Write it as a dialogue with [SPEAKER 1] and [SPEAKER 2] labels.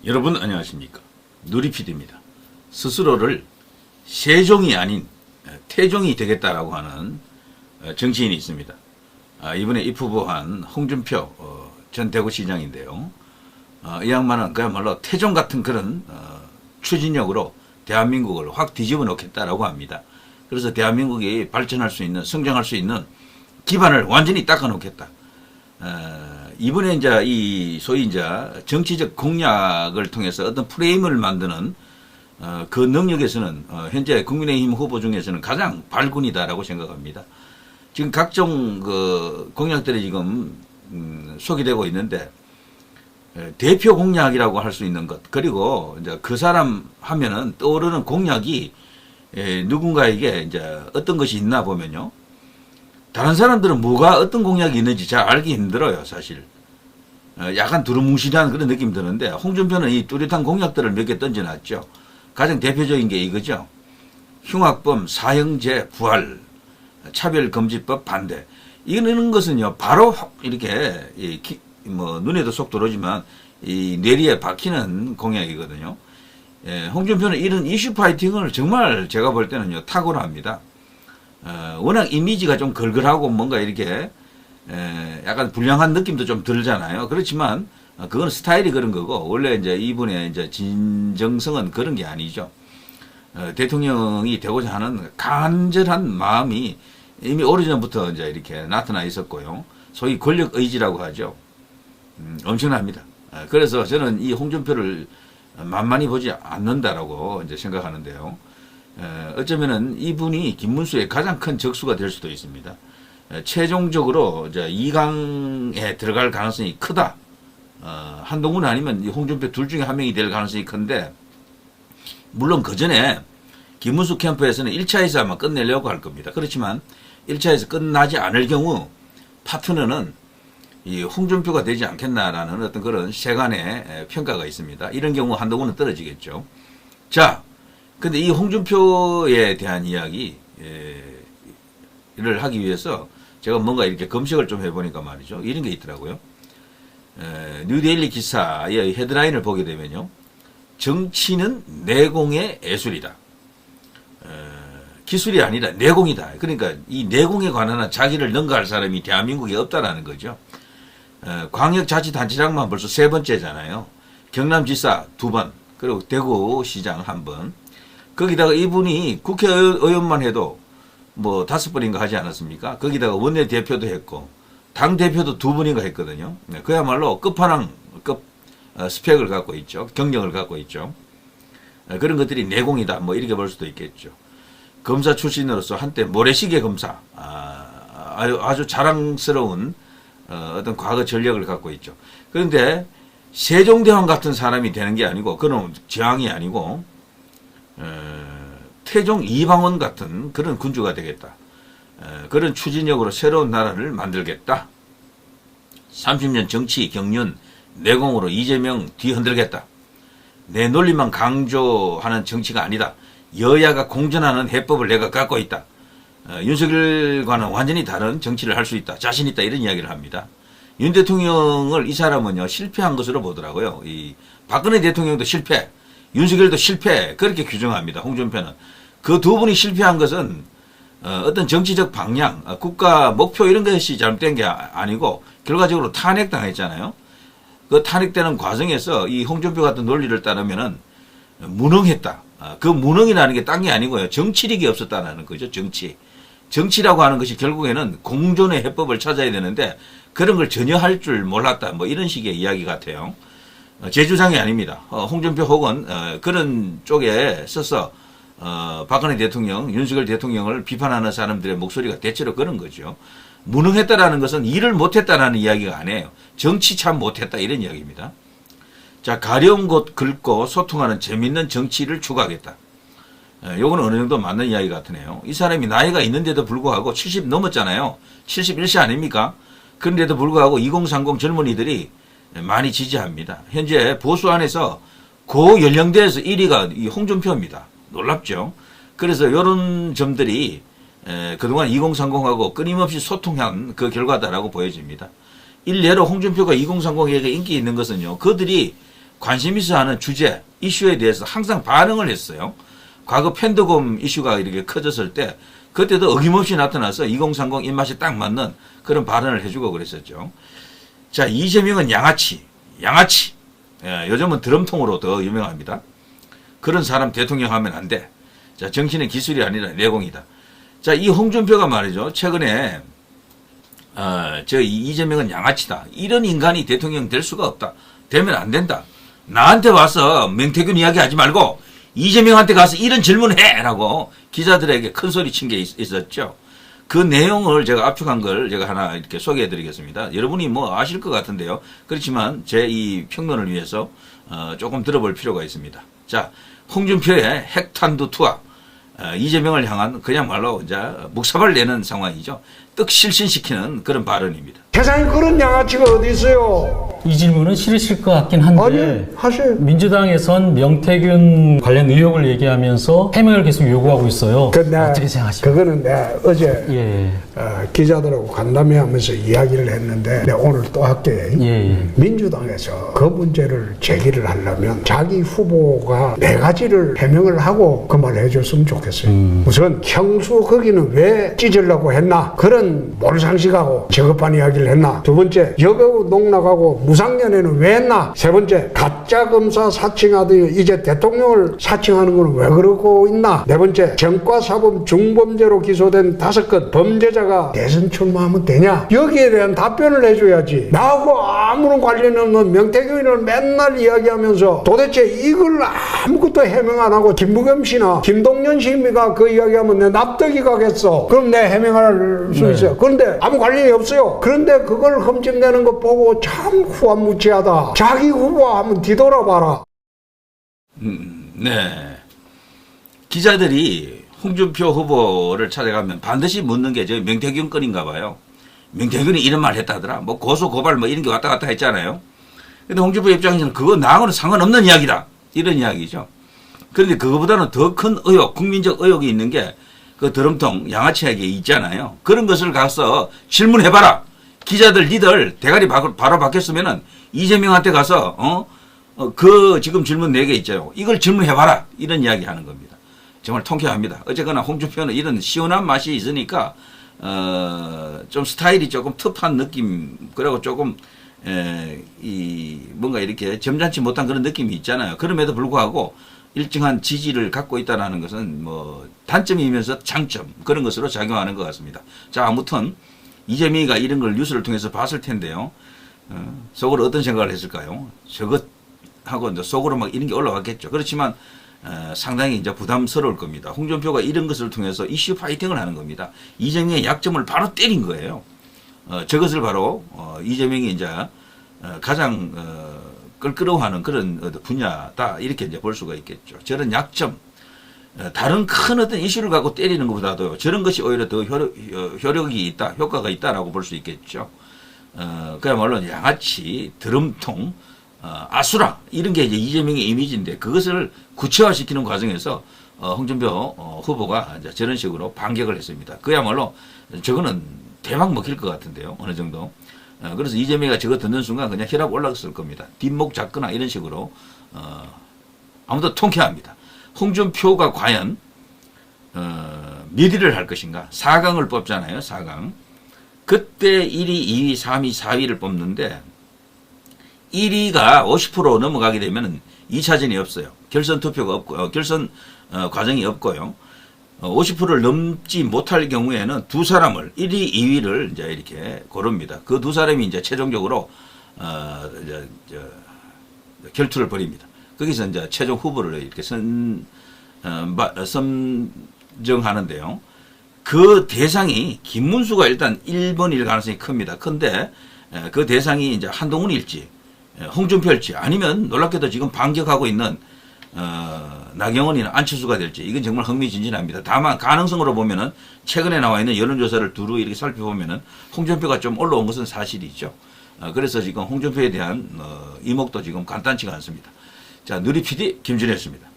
[SPEAKER 1] 여러분 안녕하십니까. 누리PD입니다. 스스로를 세종이 아닌 태종이 되겠다라고 하는 정치인이 있습니다. 이번에 입후보한 홍준표 전 대구시장인데요. 이 양반은 그야말로 태종 같은 그런 추진력으로 대한민국을 확 뒤집어 놓겠다라고 합니다. 그래서 대한민국이 발전할 수 있는, 성장할 수 있는 기반을 완전히 닦아 놓겠다. 이번에 이 소위 정치적 공약을 통해서 어떤 프레임을 만드는 그 능력에서는 현재 국민의힘 후보 중에서는 가장 발군이다라고 생각합니다. 지금 각종 그 공약들이 지금 소개되고 있는데 대표 공약이라고 할 수 있는 것, 그리고 이제 그 사람 하면은 떠오르는 공약이 누군가에게 어떤 것이 있나 보면요. 다른 사람들은 뭐가 어떤 공약이 있는지 잘 알기 힘들어요, 사실. 약간 두루뭉실한 그런 느낌이 드는데, 홍준표는 이 뚜렷한 공약들을 몇 개 던져놨죠. 가장 대표적인 게 이거죠. 흉악범 사형제 부활, 차별금지법 반대. 이런 것은요, 바로 이렇게, 눈에도 쏙 들어오지만, 이 뇌리에 박히는 공약이거든요. 홍준표는 이런 이슈 파이팅을 정말 제가 볼 때는요, 탁월합니다. 워낙 이미지가 좀 걸걸하고 뭔가 이렇게 약간 불량한 느낌도 좀 들잖아요. 그렇지만 그건 스타일이 그런 거고, 원래 이분의 진정성은 그런 게 아니죠. 대통령이 되고자 하는 간절한 마음이 이미 오래전부터 이렇게 나타나 있었고요. 소위 권력 의지라고 하죠. 엄청납니다. 그래서 저는 이 홍준표를 만만히 보지 않는다라고 생각하는데요. 어쩌면은 이분이 김문수의 가장 큰 적수가 될 수도 있습니다. 최종적으로 2강에 들어갈 가능성이 크다. 한동훈 아니면 홍준표 둘 중에 한 명이 될 가능성이 큰데, 물론 그 전에 김문수 캠프에서는 1차에서 아마 끝내려고 할 겁니다. 그렇지만 1차에서 끝나지 않을 경우 파트너는 이 홍준표가 되지 않겠나라는 어떤 그런 세간의 평가가 있습니다. 이런 경우 한동훈은 떨어지겠죠. 자, 근데 이 홍준표에 대한 이야기를 하기 위해서 제가 뭔가 이렇게 검색을 좀 해보니까 말이죠. 이런 게 있더라고요. 뉴데일리 기사의 헤드라인을 보게 되면요. 정치는 내공의 예술이다. 기술이 아니라 내공이다. 그러니까 이 내공에 관한 자기를 능가할 사람이 대한민국에 없다라는 거죠. 광역자치단체장만 벌써 3번째잖아요. 경남지사 2번, 그리고 대구시장 1번. 거기다가 이분이 국회의원만 해도 뭐 5번인가 하지 않았습니까? 거기다가 원내대표도 했고, 당대표도 2번인가 했거든요. 그야말로 끝판왕급 스펙을 갖고 있죠. 경력을 갖고 있죠. 그런 것들이 내공이다. 뭐 이렇게 볼 수도 있겠죠. 검사 출신으로서 한때 모래시계 검사, 아주 자랑스러운 어떤 과거 전력을 갖고 있죠. 그런데 세종대왕 같은 사람이 되는 게 아니고, 그런 제왕이 아니고, 태종 이방원 같은 그런 군주가 되겠다. 그런 추진력으로 새로운 나라를 만들겠다. 30년 정치 경륜 내공으로 이재명 뒤흔들겠다. 내 논리만 강조하는 정치가 아니다. 여야가 공존하는 해법을 내가 갖고 있다. 윤석열과는 완전히 다른 정치를 할 수 있다. 자신 있다. 이런 이야기를 합니다. 윤 대통령을 이 사람은요, 실패한 것으로 보더라고요. 이 박근혜 대통령도 실패, 윤석열도 실패, 그렇게 규정합니다. 홍준표는. 그 두 분이 실패한 것은 어떤 정치적 방향, 국가 목표 이런 것이 잘못된 게 아니고 결과적으로 탄핵당했잖아요. 그 탄핵되는 과정에서 이 홍준표 같은 논리를 따르면은 무능했다. 그 무능이라는 게 딴 게 아니고요. 정치력이 없었다는 거죠. 정치라고 하는 것이 결국에는 공존의 해법을 찾아야 되는데 그런 걸 전혀 할 줄 몰랐다. 뭐 이런 식의 이야기 같아요. 제 주장이 아닙니다. 홍준표 혹은 그런 쪽에 서서 박근혜 대통령, 윤석열 대통령을 비판하는 사람들의 목소리가 대체로 그런 거죠. 무능했다라는 것은 일을 못했다라는 이야기가 아니에요. 정치 참 못했다 이런 이야기입니다. 자, 가려운 곳 긁고 소통하는 재밌는 정치를 추구하겠다. 요거는 어느 정도 맞는 이야기 같으네요. 이 사람이 나이가 있는데도 불구하고 70 넘었잖아요. 71세 아닙니까? 그런데도 불구하고 2030 젊은이들이 많이 지지합니다. 현재 보수 안에서 고연령대에서 1위가 이 홍준표입니다. 놀랍죠? 그래서 이런 점들이 그동안 2030하고 끊임없이 소통한 그 결과다라고 보여집니다. 일례로 홍준표가 2030에게 인기 있는 것은요, 그들이 관심 있어 하는 주제, 이슈에 대해서 항상 반응을 했어요. 과거 팬더곰 이슈가 이렇게 커졌을 때 그때도 어김없이 나타나서 2030 입맛에 딱 맞는 그런 발언을 해주고 그랬었죠. 자, 이재명은 양아치. 예, 요즘은 드럼통으로 더 유명합니다. 그런 사람 대통령 하면 안 돼. 자, 정치는 기술이 아니라 내공이다. 자, 이 홍준표가 말이죠. 최근에 이재명은 양아치다. 이런 인간이 대통령 될 수가 없다. 되면 안 된다. 나한테 와서 명태균 이야기하지 말고 이재명한테 가서 이런 질문해! 라고 기자들에게 큰 소리 친 게 있었죠. 그 내용을 제가 압축한 걸 제가 하나 이렇게 소개해 드리겠습니다. 여러분이 뭐 아실 것 같은데요. 그렇지만 제 이 평론을 위해서 조금 들어볼 필요가 있습니다. 자, 홍준표의 핵탄두 투하, 이재명을 향한 그냥말로 이제 묵사발 내는 상황이죠. 떡 실신시키는 그런 발언입니다.
[SPEAKER 2] 세상에 그런 양아치가 어디 있어요?
[SPEAKER 3] 이 질문은 싫으실 것 같긴 한데
[SPEAKER 2] 아니, 하세요.
[SPEAKER 3] 민주당에선 명태균 관련 의혹을 얘기하면서 해명을 계속 요구하고 있어요. 어떻게 생각하십니까?
[SPEAKER 2] 그거는 내가 어제
[SPEAKER 3] 예.
[SPEAKER 2] 기자들하고 간담회하면서 이야기를 했는데 내가 오늘 또 할게.
[SPEAKER 3] 예.
[SPEAKER 2] 민주당에서 그 문제를 제기를 하려면 자기 후보가 4가지를 해명을 하고 그 말을 해줬으면 좋겠어요. 우선 형수 거기는 왜 찢으려고 했나, 그런 몰상식하고 저급한 이야기를 했나. 두 번째, 여배우 농락하고 무상연애는 왜 했나. 세 번째, 가짜 검사 사칭하더니 이제 대통령을 사칭하는 건 왜 그러고 있나. 네 번째, 전과사범 중범죄로 기소된 5건 범죄자가 대선 출마하면 되냐. 여기에 대한 답변을 해줘야지. 나하고 아무런 관련 없는 명태균을 맨날 이야기하면서 도대체 이걸 아무것도 해명 안 하고 김부겸 씨나 김동연 씨가 그 이야기하면 내 납득이 가겠어. 그럼 내 해명할 수 있어요. 그런데 아무 관련이 없어요. 그런데 그걸 흠집내는 거 보고 참 후한무치하다. 자기 후보 한번 뒤돌아봐라.
[SPEAKER 1] 네. 기자들이 홍준표 후보를 찾아가면 반드시 묻는 게 저 명태균 건인가 봐요. 명태균이 이런 말 했다더라. 뭐 고소 고발 뭐 이런 게 왔다 갔다 했잖아요. 근데 홍준표 입장에서는 그거 나하고는 상관없는 이야기다. 이런 이야기죠. 그런데 그거보다는 더 큰 의혹, 국민적 의혹이 있는 게 그 드럼통 양아치에게 있잖아요. 그런 것을 가서 질문해봐라. 기자들 니들 대가리 바로 바뀌었으면은 이재명한테 가서 그 지금 질문 4개 있죠. 이걸 질문해봐라. 이런 이야기 하는 겁니다. 정말 통쾌합니다. 어쨌거나 홍준표는 이런 시원한 맛이 있으니까 좀 스타일이 조금 터프한 느낌, 그리고 조금 뭔가 이렇게 점잖지 못한 그런 느낌이 있잖아요. 그럼에도 불구하고 일정한 지지를 갖고 있다는 것은 뭐 단점이면서 장점, 그런 것으로 작용하는 것 같습니다. 자, 아무튼 이재명이가 이런 걸 뉴스를 통해서 봤을 텐데요. 속으로 어떤 생각을 했을까요? 저것하고 이제 속으로 막 이런 게 올라왔겠죠. 그렇지만 상당히 이제 부담스러울 겁니다. 홍준표가 이런 것을 통해서 이슈 파이팅을 하는 겁니다. 이재명의 약점을 바로 때린 거예요. 저것을 바로 이재명이 이제 가장 끌끌어하는 그런 분야다, 이렇게 이제 볼 수가 있겠죠. 저런 약점, 다른 큰 어떤 이슈를 갖고 때리는 것보다도 저런 것이 오히려 더 효력이 있다, 효과가 있다라고 볼 수 있겠죠. 그야말로 양아치, 드럼통, 아수라, 이런 게 이제 이재명의 이미지인데 그것을 구체화시키는 과정에서 홍준표 후보가 이제 저런 식으로 반격을 했습니다. 그야말로 저거는 대박 먹힐 것 같은데요, 어느 정도. 그래서 이재명이가 저거 듣는 순간 그냥 혈압 올라갔을 겁니다. 뒷목 잡거나 이런 식으로. 아무튼 통쾌합니다. 홍준표가 과연 몇 위를 할 것인가. 4강을 뽑잖아요. 4강. 그때 1위, 2위, 3위, 4위를 뽑는데 1위가 50% 넘어가게 되면 2차전이 없어요. 결선 투표가 없고, 결선 과정이 없고요. 50%를 넘지 못할 경우에는 두 사람을 1위, 2위를 이제 이렇게 고릅니다. 그 두 사람이 이제 최종적으로 결투를 벌입니다. 거기서 이제 최종 후보를 이렇게 선정하는데요. 그 대상이 김문수가 일단 1번일 가능성이 큽니다. 근데 그 대상이 이제 한동훈일지 홍준표일지 아니면 놀랍게도 지금 반격하고 있는 나경원이나 안철수가 될지, 이건 정말 흥미진진합니다. 다만 가능성으로 보면은 최근에 나와 있는 여론조사를 두루 이렇게 살펴보면은 홍준표가 좀 올라온 것은 사실이죠. 그래서 지금 홍준표에 대한 이목도 지금 간단치가 않습니다. 자, 누리 PD 김준혜였습니다.